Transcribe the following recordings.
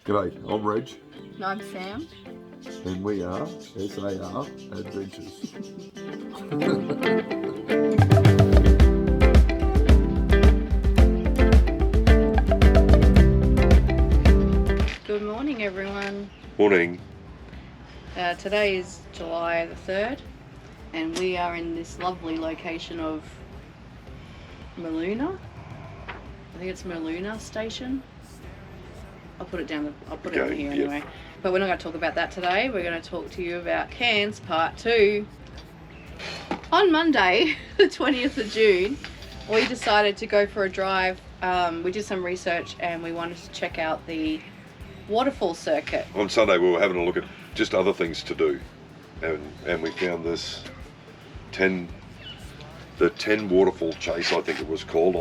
G'day, I'm Reg, No, I'm Sam. and we are S.A.R. Adventures. Good morning, everyone. Morning. Today is July the 3rd, and we are in this lovely location of Melander. I think it's Melander Station. I'll put it down. I'll put it in here anyway. But we're not going to talk about that today. We're going to talk to you about Cairns Part 2. On Monday, the 20th of June, we decided to go for a drive. We did some research and we wanted to check out the waterfall circuit. On Sunday we were having a look at just other things to do, and we found this the 10 waterfall chase, I think it was called,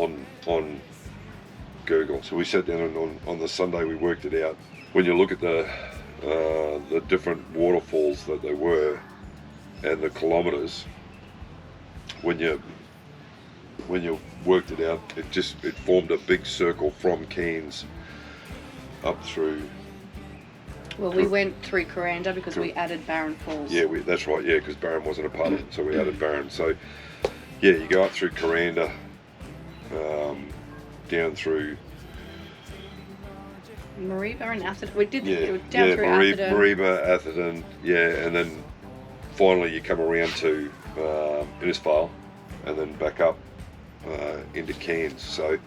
on Google. So we sat down and on the Sunday we worked it out. When you look at the different waterfalls that there were and the kilometres, when you worked it out, it formed a big circle from Cairns up through. Well, we went through Miranda because we added Barron Falls. Yeah, that's right. Yeah, because Barron wasn't a part of it, so we added Barron. So yeah, you go up through Miranda, down through Mariba and Atherton. We did through Atherton. Mariba, Atherton, and then finally you come around to Innisfail, and then back up into Cairns. So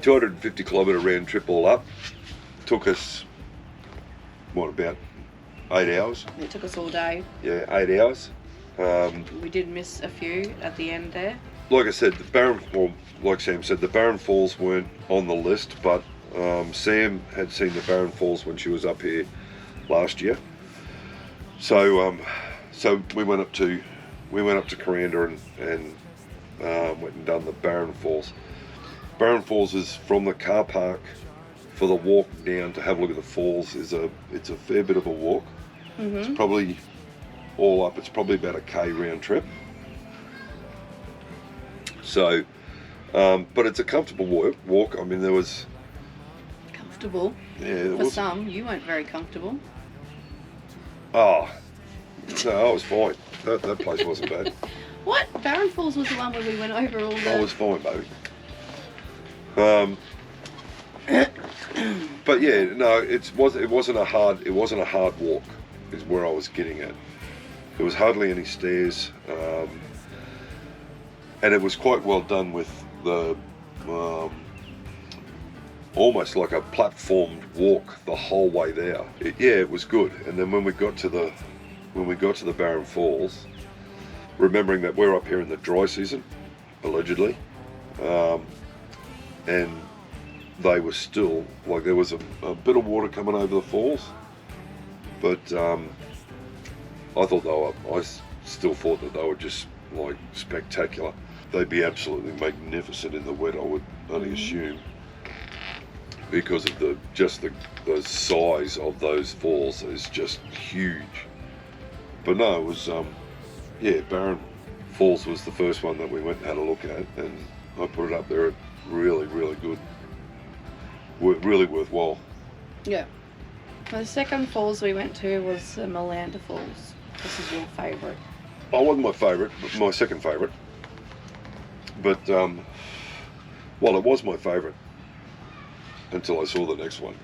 250 kilometre round trip all up. Took us about 8 hours. It took us all day. Yeah, 8 hours. We did miss a few at the end there. Like I said, like Sam said, the Barron Falls weren't on the list, but Sam had seen the Barron Falls when she was up here last year. So we went up to Miranda and went and done the Barron Falls. Barron Falls is from the car park for the walk down to have a look at the falls. It's a fair bit of a walk. Mm-hmm. It's probably all up. It's probably about a K round trip. So, but it's a comfortable walk. I mean, there was comfortable. Yeah, for some, you weren't very comfortable. Oh, no, I was fine. That place wasn't bad. What? Barron Falls was the one where we went over all the. I was fine, baby. But yeah, no, it wasn't a hard walk, is where I was getting at. There was hardly any stairs, and it was quite well done with the almost like a platformed walk the whole way there. It was good. And then when we got to the Barron Falls, remembering that we're up here in the dry season, allegedly, and they were still, like, there was a bit of water coming over the falls, but I still thought that they were just like spectacular. They'd be absolutely magnificent in the wet, I would only assume, because of the size of those falls is just huge. But no, it was Barron Falls was the first one that we went and had a look at, and I put it up there at really, really good. Really worthwhile. Yeah. The second falls we went to was the Melander Falls. This is your favourite. I wasn't my favourite, but my second favourite. But it was my favourite until I saw the next one.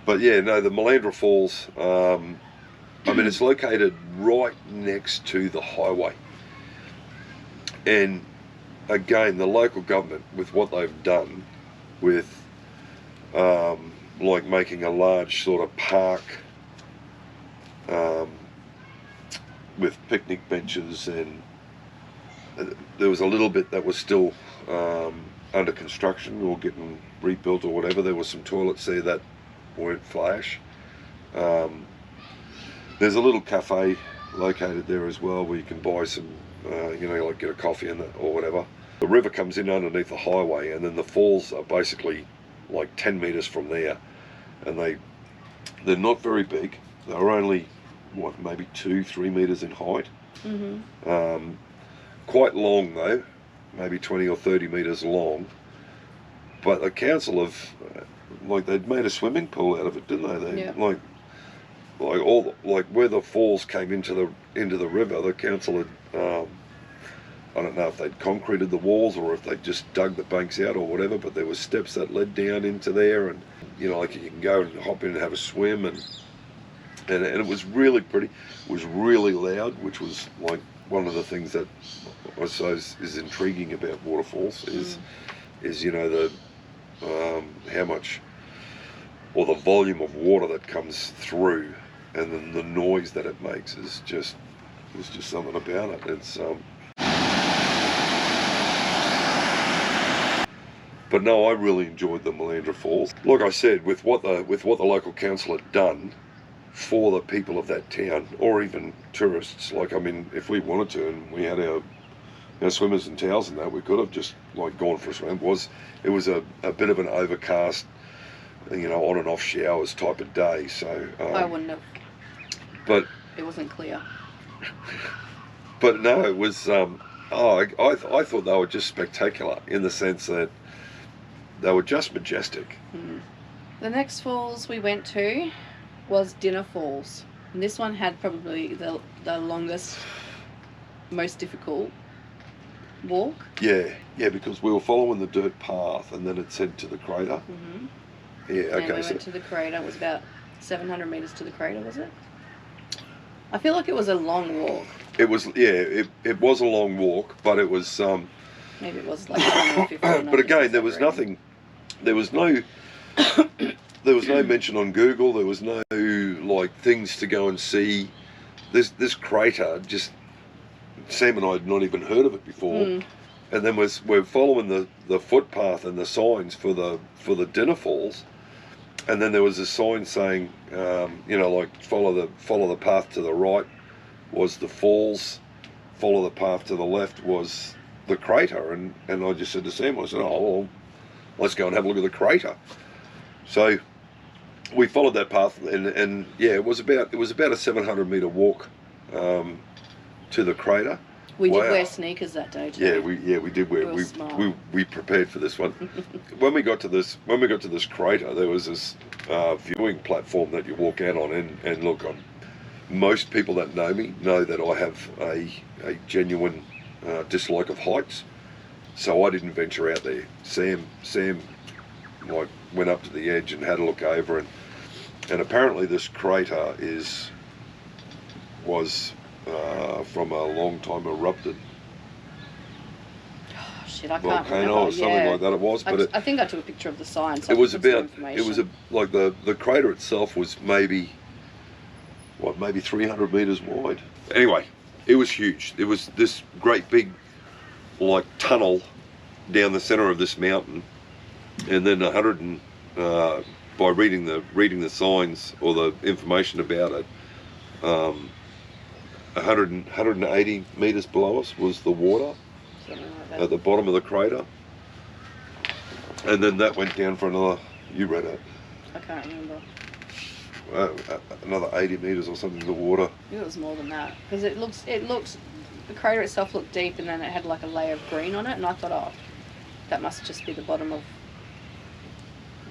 But yeah, no, the Melander Falls. I mean, it's located right next to the highway, and again, the local government, with what they've done with like making a large sort of park with picnic benches, and there was a little bit that was still under construction or getting rebuilt or whatever. There were some toilets there that weren't flash. There's a little cafe located there as well where you can buy some, like get a coffee in or whatever. The river comes in underneath the highway, and then the falls are basically like 10 metres from there, and they're not very big. They're only maybe 2-3 metres in height. Mm-hmm. Quite long though, maybe 20 or 30 metres long. But the council have they'd made a swimming pool out of it, didn't they? Yeah. Like all where the falls came into the river, the council had I don't know if they'd concreted the walls or if they'd just dug the banks out or whatever, but there were steps that led down into there, and you know, like you can go and hop in and have a swim, and it was really pretty. It was really loud, which was like one of the things that I suppose is intriguing about waterfalls is you know the how much or the volume of water that comes through, and then the noise that it makes is just there's just something about it. It's but no, I really enjoyed the Melander Falls. Like I said, with what the local council had done for the people of that town, or even tourists. Like, I mean, if we wanted to, and we had our swimmers and towels and that, we could have just like gone for a swim. It was a bit of an overcast, you know, on and off showers type of day. So I wouldn't have. But it wasn't clear. But no, it was. I thought they were just spectacular in the sense that they were just majestic. The next falls we went to was Dinner Falls. And this one had probably the longest, most difficult walk. Yeah, because we were following the dirt path and then it said to the crater. Yeah, okay. And we went to the crater. It was about 700 metres to the crater, was it? I feel like it was a long walk. It was, yeah, it was a long walk, but it was... maybe it was like 150. But again, there was nothing... There was no mention on Google. There was no like things to go and see. This crater, just Sam and I had not even heard of it before. And then we're following the footpath and the signs for the Dinner Falls, and then there was a sign saying, you know, like follow the path to the right was the falls, follow the path to the left was the crater, and I just said to Sam, I said, oh well, let's go and have a look at the crater. So we followed that path, and yeah, it was about a 700 metre walk to the crater. We did wear sneakers that day too. Yeah, we did wear. We prepared for this one. When we got to this crater, there was this viewing platform that you walk out on, and look, most people that know me know that I have a genuine dislike of heights. So I didn't venture out there. Sam like went up to the edge and had a look over, and apparently this crater was from a long time erupted volcano or something like that. It was, but I think I took a picture of the sign. So it was like the crater itself was maybe 300 meters wide. Anyway, it was huge. It was this great big like tunnel down the center of this mountain, and then by reading the signs or the information about it, 180 meters below us was the water at the bottom of the crater, and then that went down for another. You read it? I can't remember. Another 80 meters or something. The water. I think it was more than that, because it looks. The crater itself looked deep, and then it had like a layer of green on it, and I thought, oh, that must just be the bottom of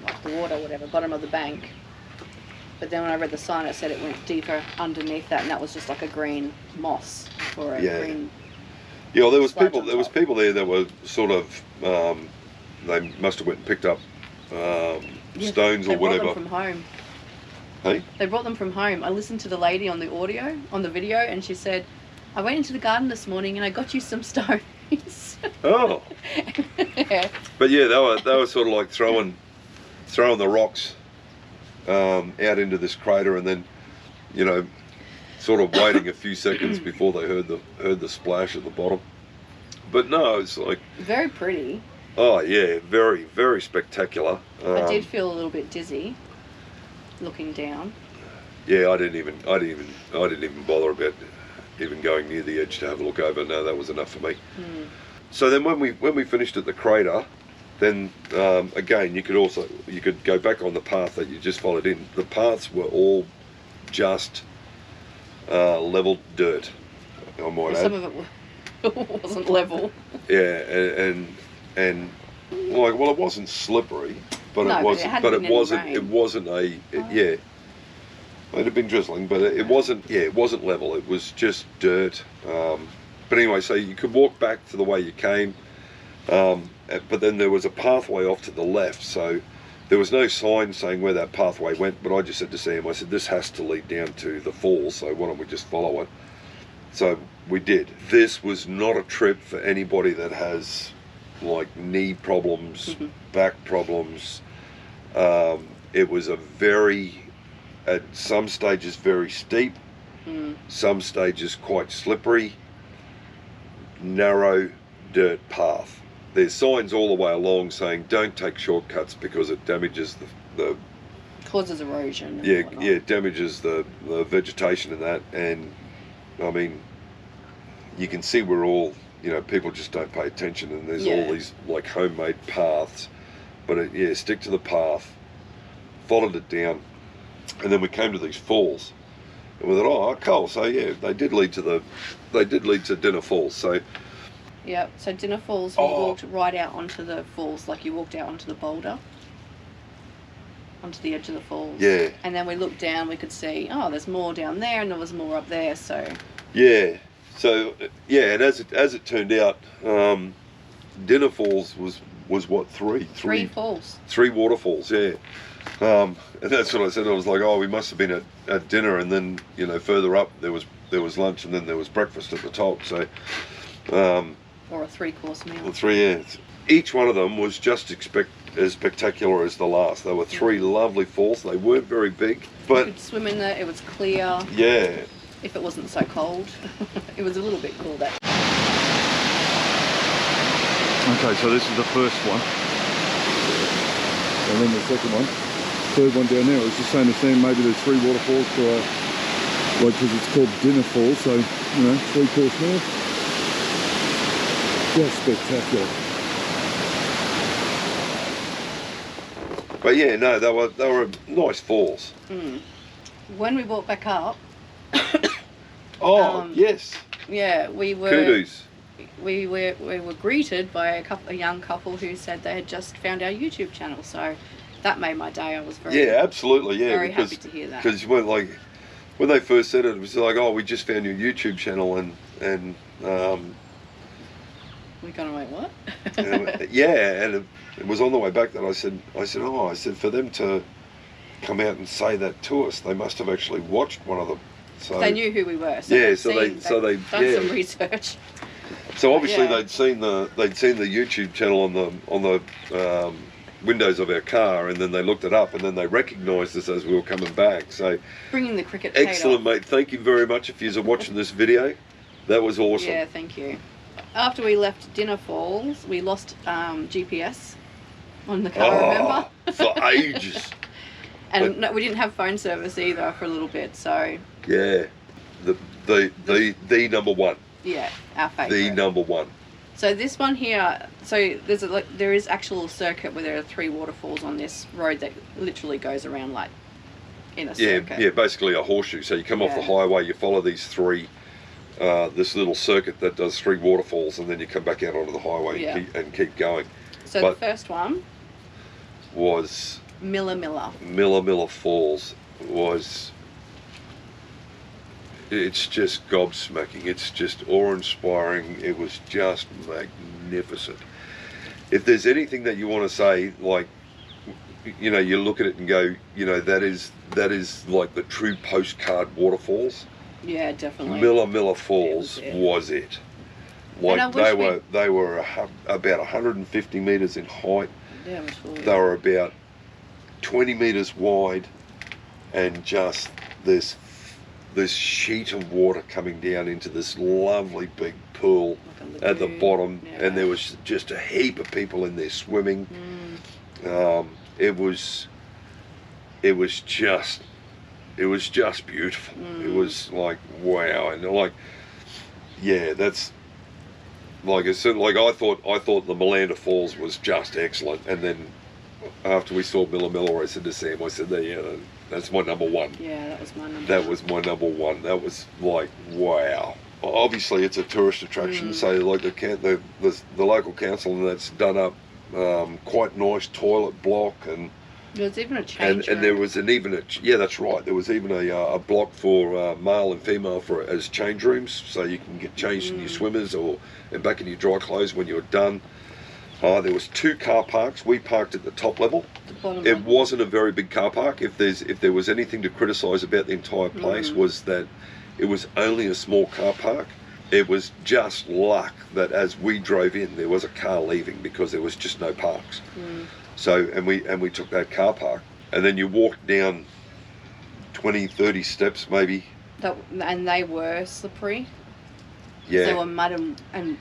like the water, whatever, bottom of the bank. But then when I read the sign, it said it went deeper underneath that, and that was just like a green moss or a green. Yeah, well, there was people there that were sort of they must have went and picked up stones or whatever. They brought them from home. Hey? They brought them from home. I listened to the lady on the video, and she said, I went into the garden this morning and I got you some stones. Oh. Yeah. But yeah, they were sort of like throwing the rocks out into this crater, and then, you know, sort of waiting a few seconds before they heard the splash at the bottom. But no, it's like very pretty. Oh yeah, very, very spectacular. I did feel a little bit dizzy looking down. Yeah, I didn't even bother about even going near the edge to have a look over. No, that was enough for me. So then when we finished at the crater, then again you could go back on the path that you just followed in. The paths were all just leveled dirt, I might add. Some of it wasn't level. Yeah, and like, well, it wasn't slippery, but No, it but wasn't. it hadn't But been it any wasn't. rain. It wasn't a. Yeah, it had been drizzling, but it wasn't. Yeah, it wasn't level. It was just dirt. But anyway, so you could walk back to the way you came, but then there was a pathway off to the left. So there was no sign saying where that pathway went. But I just said to Sam, I said, this has to lead down to the falls. So why don't we just follow it? So we did. This was not a trip for anybody that has like knee problems, back problems. It was a very, at some stages very steep, some stages quite slippery, narrow dirt path. There's signs all the way along saying don't take shortcuts because it damages the Causes erosion. And yeah, whatnot. yeah, damages the vegetation and that. And I mean, you can see we're all, you know, people just don't pay attention, and there's all these like homemade paths. But stick to the path. Followed it down, and then we came to these falls, and we thought, oh, cool. So yeah, they did lead to Dinner Falls. So yeah, so Dinner Falls, we walked right out onto the falls, like you walked out onto the boulder, onto the edge of the falls. Yeah. And then we looked down, we could see, oh, there's more down there, and there was more up there. So yeah, and as it turned out, Dinner Falls was what three falls, 3 waterfalls, yeah. And that's what I said. I was like, oh, we must have been at dinner, and then, you know, further up there was lunch, and then there was breakfast at the top. So, or a 3-course meal. 3, yeah. Each one of them was just as spectacular as the last. There were 3 lovely falls. They weren't very big, but you could swim in there. It was clear. Yeah. If it wasn't so cold, it was a little bit cool. That. Okay, so this is the first one, and then the second one, third one down there. I was just saying to Sam, maybe there's 3 waterfalls for, like, because it's called Dinner Falls, so, you know, 3-course meal. Just spectacular. But yeah, no, they were nice falls. When we walked back up, yes. Yeah, we were. Kudos. We were greeted by a young couple who said they had just found our YouTube channel. So that made my day. I was very absolutely, yeah, very happy to hear that. Because you weren't like, when they first said it was like, oh, we just found your YouTube channel, and we kind of went, what? and it was on the way back that I said for them to come out and say that to us, they must have actually watched one of them. So they knew who we were. So yeah, they'd done some research. So obviously they'd seen the YouTube channel on the windows of our car, and then they looked it up, and then they recognised us as we were coming back. So bringing the cricket. Excellent, mate. Thank you very much if you're watching this video. That was awesome. Yeah, thank you. After we left Dinner Falls, we lost GPS on the car. Remember? For ages. And no, we didn't have phone service either for a little bit. So yeah, the number one. Yeah, our favourite. The number one. So this one here, so there is actual circuit where there are 3 waterfalls on this road that literally goes around like in a circuit. Yeah, basically a horseshoe. So you come off the highway, you follow these 3, this little circuit that does 3 waterfalls, and then you come back out onto the highway and keep going. So the first one was Miller Falls. It's just gobsmacking. It's just awe-inspiring. It was just magnificent. If there's anything that you want to say, like, you know, you look at it and go, you know, that is like the true postcard waterfalls. Yeah, definitely. Miller Falls was it. Like they were about 150 meters in height. Yeah, it was cool. They were about 20 meters wide, and just this sheet of water coming down into this lovely big pool at the bottom, and there was just a heap of people in there swimming. It was just beautiful. It was like, wow. And like, yeah, that's like I said, like I thought the Melander Falls was just excellent, and then after we saw Miller, I said to Sam, I said, that's my number one. Yeah, that was my number one. That was my number one. That was like, wow. Obviously, it's a tourist attraction, so like the local council and that's done up quite nice toilet block, and There was even a change and there was yeah, that's right. There was even a block for male and female as change rooms, so you can get changed in your swimmers and back in your dry clothes when you're done. There was 2 car parks. We parked at the top level. It wasn't a very big car park. If there was anything to criticise about the entire place, was that it was only a small car park. It was just luck that as we drove in, there was a car leaving because there was just no parks. So and we took that car park, and then you walked down 20, 30 steps maybe. And they were slippery. Yeah. They were mud and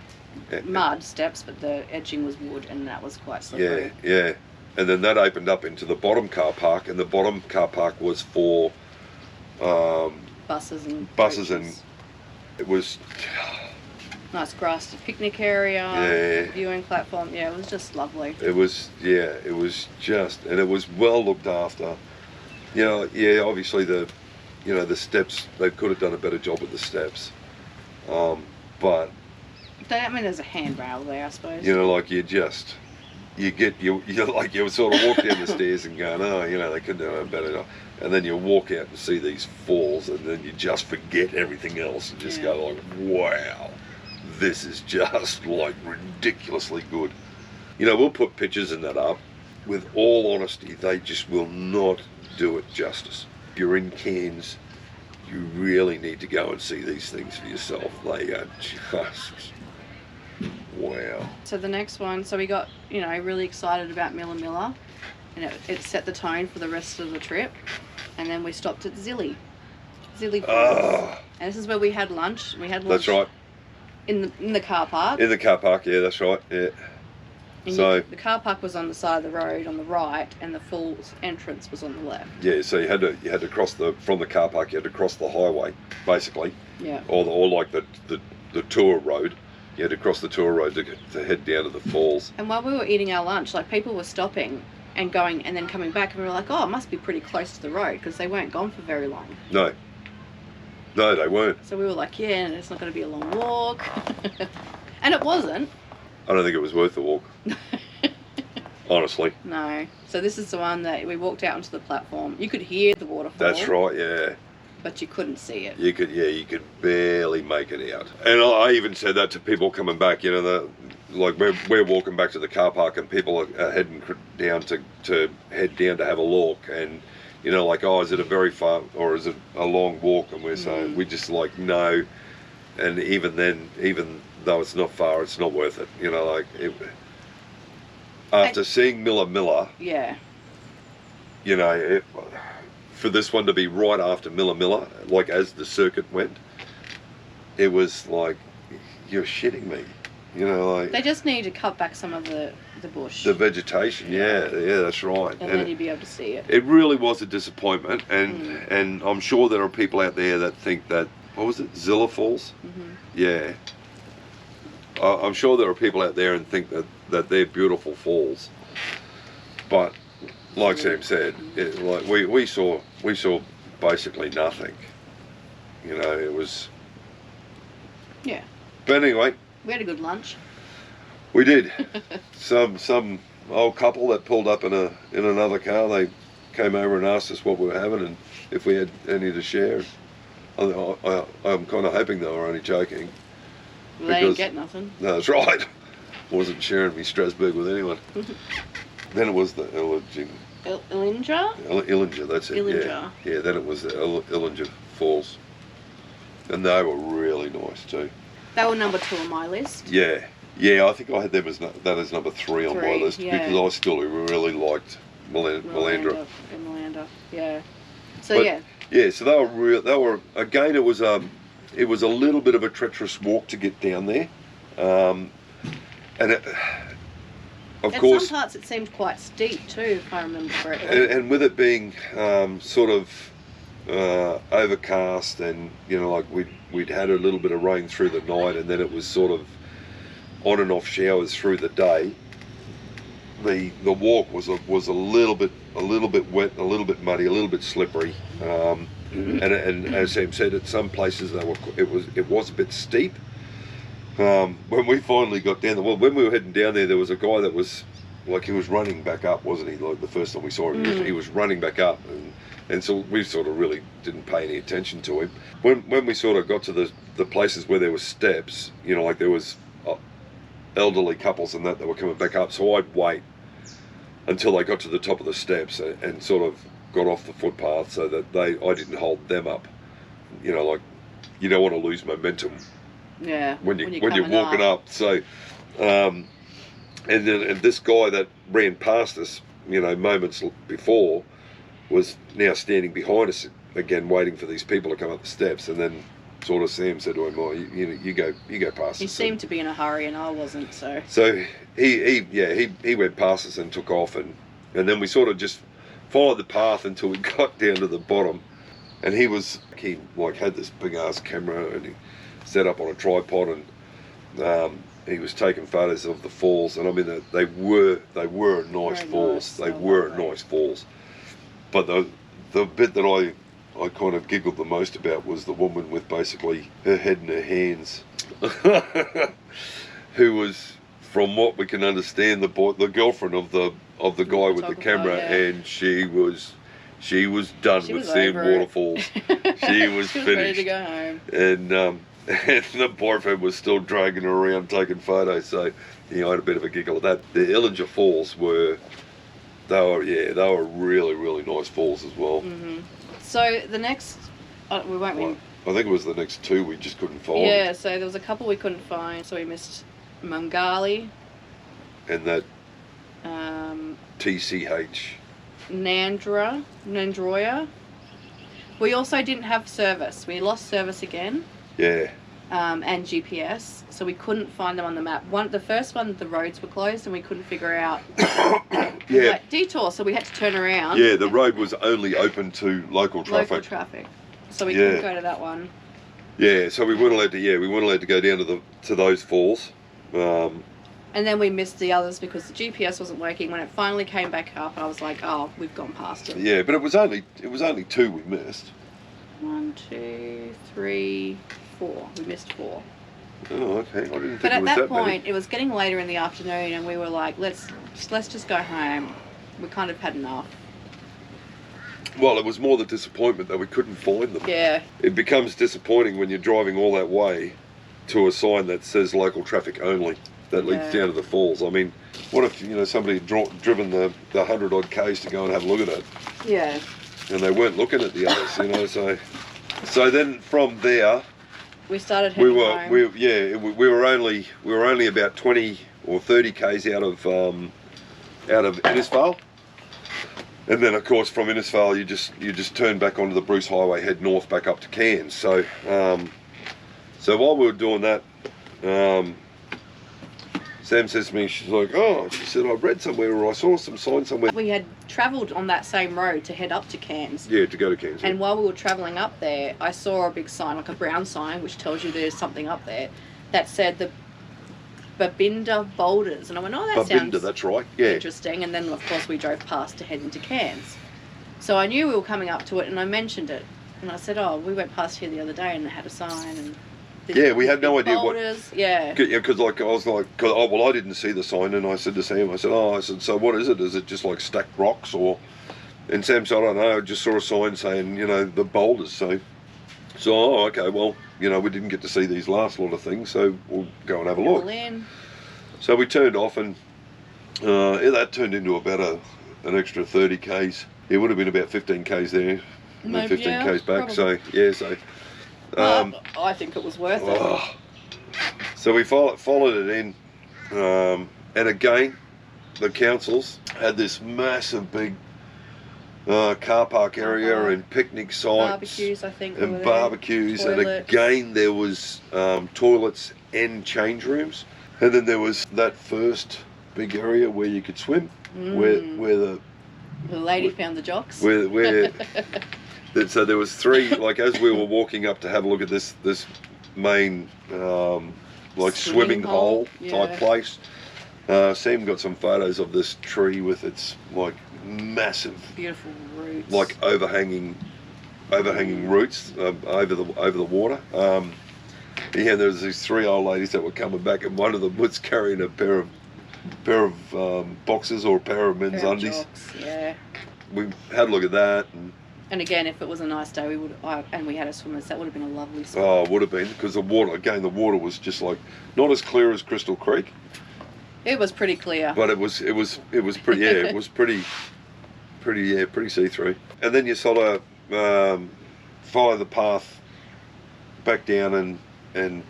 mud steps, but the edging was wood, and that was quite slippery. Yeah. And then that opened up into the bottom car park, and the bottom car park was for buses and it was nice grass picnic area, viewing platform. Yeah, it was just lovely. It was just, and it was well looked after. Obviously the steps, they could have done a better job with the steps, but there's a handrail there, I suppose. Like you sort of walk down the stairs and going, they could do a better job. And then you walk out and see these falls, and then you just forget everything else and just go like, wow, this is just like ridiculously good. We'll put pictures in that up. With all honesty, they just will not do it justice. If you're in Cairns, you really need to go and see these things for yourself. They are just wow. So the next one, we got, really excited about Miller, and it set the tone for the rest of the trip. And then we stopped at Zilly Falls. And this is where we had lunch. That's right. In the car park. In the car park, yeah, that's right. Yeah. And the car park was on the side of the road on the right, and the falls entrance was on the left. Yeah, so you had to cross from the car park. You had to cross the highway, basically. Yeah. Or like the tour road. You had to cross the tour road to head down to the falls. And while we were eating our lunch, people were stopping and going and then coming back, and we were like, oh, it must be pretty close to the road, because they weren't gone for very long. No, they weren't. So we were like, yeah, it's not going to be a long walk. And it wasn't. I don't think it was worth the walk. Honestly. No. So this is the one that we walked out onto the platform. You could hear the waterfall. That's right, yeah. But you couldn't see it. You could barely make it out. And I even said that to people coming back, we're walking back to the car park, and people are heading down to head down to have a look, and is it a very far or is it a long walk? And we're saying, we just no. And even then, even though it's not far, it's not worth it. After seeing Miller, yeah, for this one to be right after Miller, as the circuit went, it was like, you're shitting me. They just need to cut back some of the bush. The vegetation, yeah, that's right. And then you'd be able to see it. It really was a disappointment, and I'm sure there are people out there that think that, what was it, Zilla Falls? Mm-hmm. Yeah. I'm sure there are people out there and think that they're beautiful falls, but like Sam said, we saw basically nothing. It was. Yeah. But anyway. We had a good lunch. We did. Some old couple that pulled up in another car. They came over and asked us what we were having and if we had any to share. I'm kind of hoping they were only joking. Well, they didn't get nothing. No, that's right. Wasn't sharing me Strasbourg with anyone. Then it was the Illinger. Illinger, that's it. Illinger. Yeah. Then it was the Illinger Falls, and they were really nice too. They were number 2 on my list. Yeah. I think I had them as number 3 on my list, because I still really liked Melander. Yeah. So so they were again. It was a little bit of a treacherous walk to get down there, and of course, at some parts it seemed quite steep too, if I remember correctly. And with it being sort of overcast, and we'd had a little bit of rain through the night, and then it was sort of on and off showers through the day. The walk was a little bit wet, a little bit muddy, a little bit slippery, and as Sam said, at some places it was a bit steep. When we finally got down there, when we were heading down there was a guy that was like he was running back up, wasn't he? Like the first time we saw him, he was running back up, and so we sort of really didn't pay any attention to him. When we sort of got to the places where there were steps, you know, like there was elderly couples and that were coming back up, so I'd wait until they got to the top of the steps and sort of got off the footpath so that I didn't hold them up. You know, like you don't want to lose momentum. Yeah. When you're walking up. So, and this guy that ran past us, you know, moments before, was now standing behind us again, waiting for these people to come up the steps, and then sort of Sam said to him, "Oh, you go past us." He seemed to be in a hurry, and I wasn't. So he went past us and took off, and then we sort of just followed the path until we got down to the bottom, and he had this big ass camera, and he set up on a tripod, and he was taking photos of the falls, and I mean they were nice falls. They were nice falls, but the bit that I kind of giggled the most about was the woman with basically her head in her hands, who was, from what we can understand, the girlfriend of the guy with the camera, and she was done with seeing waterfalls. She was finished. Ready to go home. And the boyfriend was still dragging her around taking photos, so I had a bit of a giggle at that. The Melander Falls were really, really nice falls as well. Mm-hmm. So the next, we won't win. I think it was the next two we just couldn't find. Yeah, so there was a couple we couldn't find, so we missed Mungali. And that TCH. Nandroya. We also didn't have service. We lost service again. Yeah. And GPS, so we couldn't find them on the map. The first one, the roads were closed and we couldn't figure out. Yeah. Like, detour, so we had to turn around. Yeah, the road was only open to local traffic. So we couldn't go to that one. Yeah, so we weren't allowed to go down to those falls. And then we missed the others because the GPS wasn't working. When it finally came back up, I was like, "Oh, we've gone past it." Yeah, but it was only two we missed. 1, 2, 3, 4. We missed 4. Oh, okay. I didn't think it was that But at that point, many. it was getting later in the afternoon, and we were like, "Let's just go home." We kind of had enough. Well, it was more the disappointment that we couldn't find them. Yeah. It becomes disappointing when you're driving all that way to a sign that says local traffic only, that leads down to the falls. I mean, what if somebody had driven the 100 odd k's to go and have a look at it? Yeah. And they weren't looking at the others, So then from there, we started heading home. We were only about 20 or 30 k's out of Innisfail. And then, of course, from Innisfail, you just turn back onto the Bruce Highway, head north back up to Cairns. So, so while we were doing that, Sam says to me, she said, I read somewhere or I saw some sign somewhere. We had travelled on that same road to head up to Cairns. Yeah, to go to Cairns. And while we were travelling up there, I saw a big sign, like a brown sign, which tells you there's something up there, that said the Babinda Boulders. And I went, that sounds that's right. Yeah. interesting. And then, of course, we drove past to head into Cairns. So I knew we were coming up to it, and I mentioned it. And I said, we went past here the other day, and it had a sign. And we had no idea boulders. what. Yeah. Because I was like, I didn't see the sign, and I said to Sam, so what is it? Is it just like stacked rocks, or? And Sam said, I don't know. I just saw a sign saying, the boulders. So okay, well, we didn't get to see these last lot of things, so we'll go and have a look. So we turned off, and that turned into about an extra 30 k's. It would have been about 15 k's there, and then 15 k's back. Probably. So I think it was worth it. So we followed it in, and again, the councils had this massive big car park area and picnic sites, barbecues, I think, and barbecues, and again there was toilets and change rooms, and then there was that first big area where you could swim, where the lady found the jocks. So there was 3, like as we were walking up to have a look at this main swimming hole type place. Sam got some photos of this tree with its massive, beautiful roots, like overhanging roots over the water. There was these 3 old ladies that were coming back, and one of them was carrying a pair of pair of boxers or a pair of men's undies. Jocks, yeah. We had a look at that, And again, if it was a nice day, and we had a swim, that would have been a lovely swim. oh, it would have been, because the water was just like not as clear as Crystal Creek, It was pretty clear. but it was pretty, yeah, it was pretty see-through. And then you sort of follow the path back down, and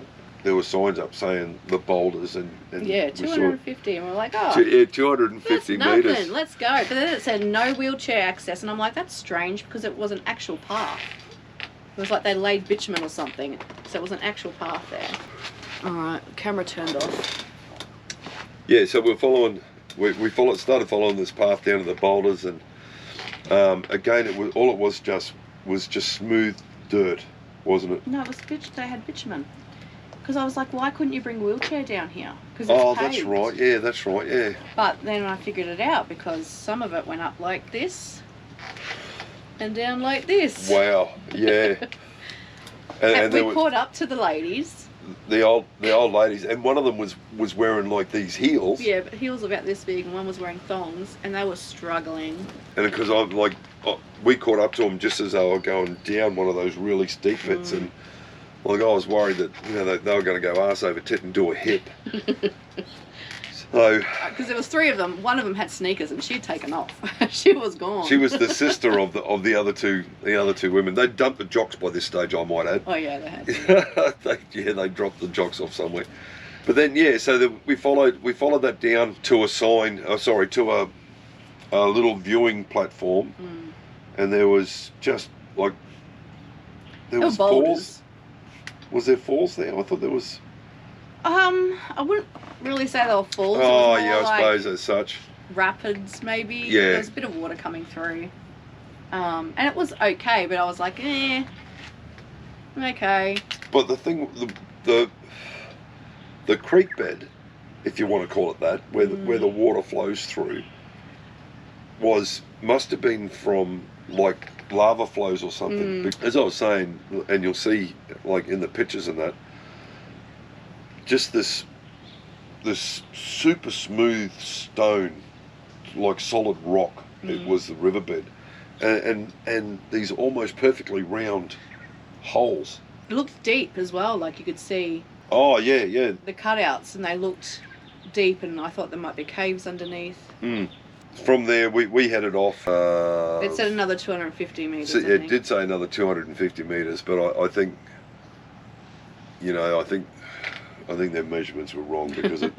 there were signs up saying the boulders, and yeah, we saw 250, and we're like, oh, yeah, 250 that's nothing, metres. let's go. But then it said no wheelchair access, and I'm like, that's strange, because it was an actual path. It was like they laid bitumen or something, so it was an actual path there. Alright, camera turned off. Yeah, so we're following, started following this path down to the boulders, and again, it was just smooth dirt, wasn't it? No, it was they had bitumen. Because I was like, why couldn't you bring a wheelchair down here? Because Oh, paved. that's right. Yeah, that's right. Yeah. But then I figured it out, because some of it went up like this and down like this. Wow. Yeah. And we caught up to the ladies. The old ladies, and one of them was wearing like these heels. Yeah, but heels about this big, and one was wearing thongs, and they were struggling. And because I'm like, we caught up to them just as they were going down one of those really steep bits, and like I was worried that they were going to go arse over tit and do a hip. So, because there was three of them. One of them had sneakers, and she'd taken off. She was gone. she was the sister of the other two women. They dumped the jocks by this stage, I might add. Oh yeah, they had. they dropped the jocks off somewhere. But then we followed that down to a sign. To a little viewing platform, and there was just like there was falls. Was there falls there? I thought there was. I wouldn't really say they were falls. Oh yeah, I suppose as such. Rapids, maybe. Yeah. There was a bit of water coming through. And it was okay, but I was like, okay. But the thing, the creek bed, if you want to call it that, where the water flows through, must have been from like lava flows or something. As I was saying, and you'll see like in the pictures and that, just this super smooth stone, like solid rock. It was the riverbed, and these almost perfectly round holes. It looked deep as well, like you could see. Oh yeah. The cutouts, and they looked deep, and I thought there might be caves underneath. From there, we headed off. It said another 250 metres. So it did say another 250 metres, but I think, I think their measurements were wrong, because it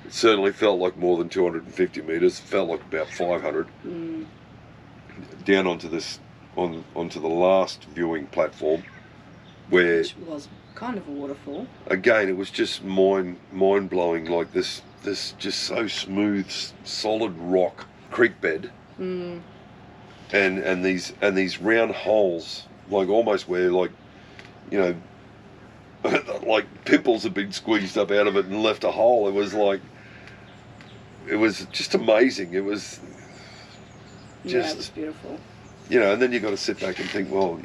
certainly felt like more than 250 metres. It felt like about 500. Down onto the last viewing platform, which was kind of a waterfall. Again, it was just mind blowing. Like this just so smooth, solid rock creek bed, and these round holes, like almost where like like pimples had been squeezed up out of it and left a hole. It was just amazing. It was just, it was beautiful. And then you've got to sit back and think, well,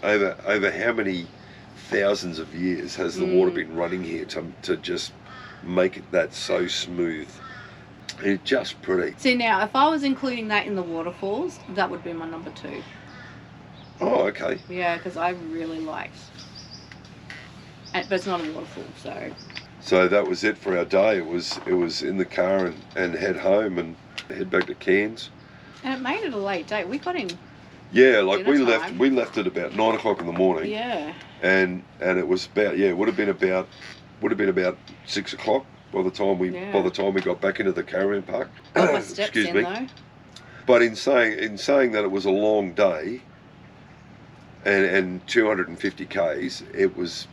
over how many thousands of years has the water been running here to just make it that so smooth? It's just pretty. See, now, if I was including that in the waterfalls, that would be my number 2. Oh, okay. Yeah, because I really liked. But it's not a waterfall, so. So that was it for our day. It was in the car and head home and head back to Cairns. And it made it a late day. We got in. Yeah, like dinner time. we left at about 9 o'clock in the morning. Yeah. And it was about would have been about 6 o'clock by the time we got back into the caravan park. Got my steps in though. But in saying that it was a long day and 250 k's, it was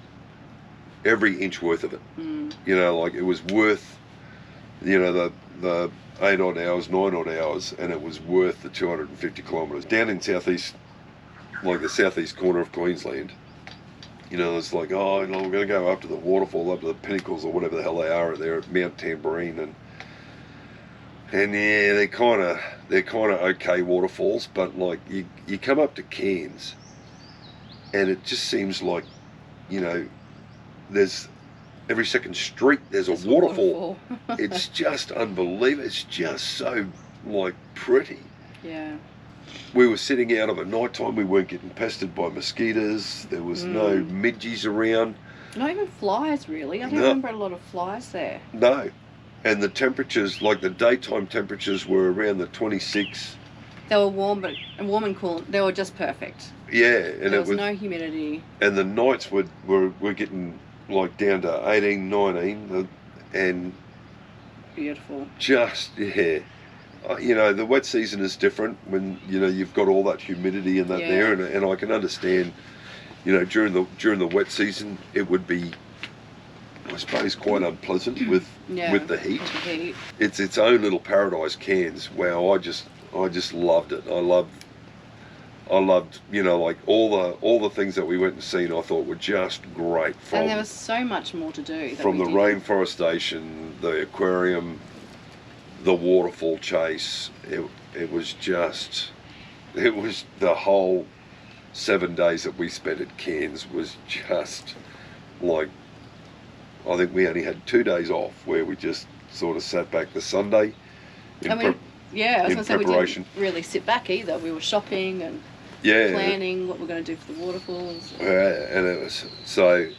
every inch worth of it. Like it was worth the 8 odd hours, 9 odd hours, and it was worth the 250 kilometres. Down in southeast, like the southeast corner of Queensland, it's like, we're going to go up to the waterfall, up to the pinnacles or whatever the hell they are there at Mount Tambourine, and yeah, they're kind of okay waterfalls, but like you come up to Cairns, and it just seems like, there's every second street there's a waterfall. It's just unbelievable. It's just so like pretty. Yeah. We were sitting out of a night time. We weren't getting pestered by mosquitoes. There was no midges around. Not even flies, really. I don't remember a lot of flies there. No. And the temperatures, like the daytime temperatures were around the 26. They were warm and cool. They were just perfect. Yeah. And there was no humidity. And the nights were getting like down to 18, 19. And beautiful. Just, yeah. You know, the wet season is different when, you know, you've got all that humidity and that there. And I can understand, you know, during the wet season, it would be, I suppose, quite unpleasant with the heat. It's its own little paradise, Cairns. Wow, I just loved it. I loved, you know, like all the things that we went and seen. I thought were just great. And there was so much more to do. From the rainforest station, the aquarium, the waterfall chase. It was the whole 7 days that we spent at Cairns was just like, I think we only had 2 days off where we just sort of sat back the Sunday I was going to say we didn't really sit back either. We were shopping and planning what we're going to do for the waterfalls. And it was so,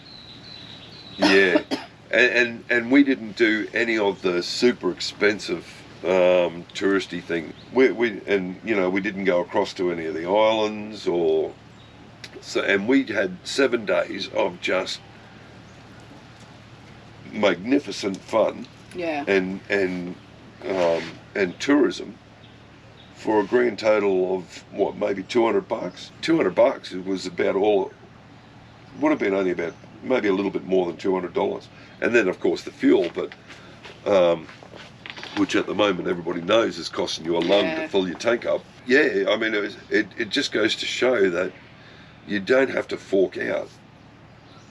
and we didn't do any of the super expensive touristy thing. We didn't go across to any of the islands and we had 7 days of just magnificent fun and tourism for a grand total of what, maybe $200. $200 it was about all, would have been only about maybe a little bit more than $200, and then of course the fuel, but which at the moment everybody knows is costing you a lung to fill your tank up. I mean it just goes to show that you don't have to fork out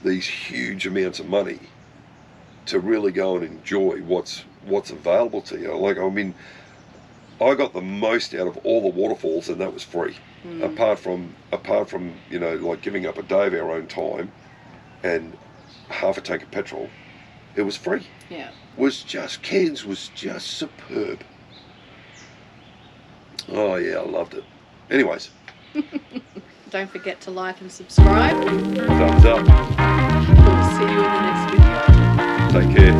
these huge amounts of money to really go and enjoy what's available to you. Like, I mean, I got the most out of all the waterfalls, and that was free. Apart from you know, like giving up a day of our own time and half a tank of petrol, it was free. Cairns was just superb. Oh yeah, I loved it. Anyways. Don't forget to like and subscribe. Thumbs up. We'll see you in the next video. Take care.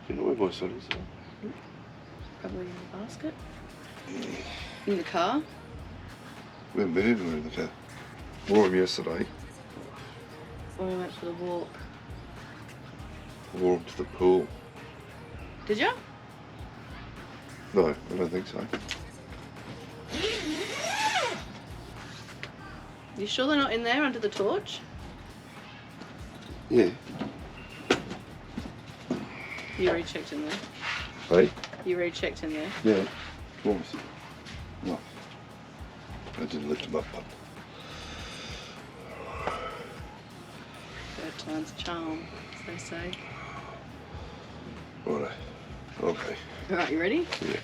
Do you know where my son is? Probably in the basket. In the car. We haven't been anywhere in the car. We wore him yesterday. When we went for the walk. Wore him to the pool. Did you? No, I don't think so. You sure they're not in there under the torch? Yeah. You already checked in there. Hey? You already checked in there. Yeah. Twice. No. I didn't lift him up, but... Third time's a charm, as they say. Righto. Okay. Alright, you ready? Yeah.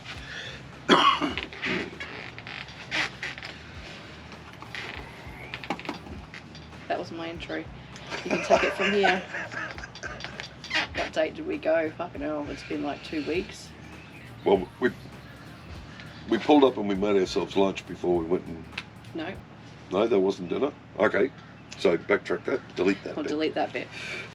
That was my intro. You can take it from here. What date did we go? Fucking hell, it's been like 2 weeks. Well, we pulled up and we made ourselves lunch before we went and... No. No, there wasn't dinner? Okay. So backtrack that, delete that bit. I'll delete that bit.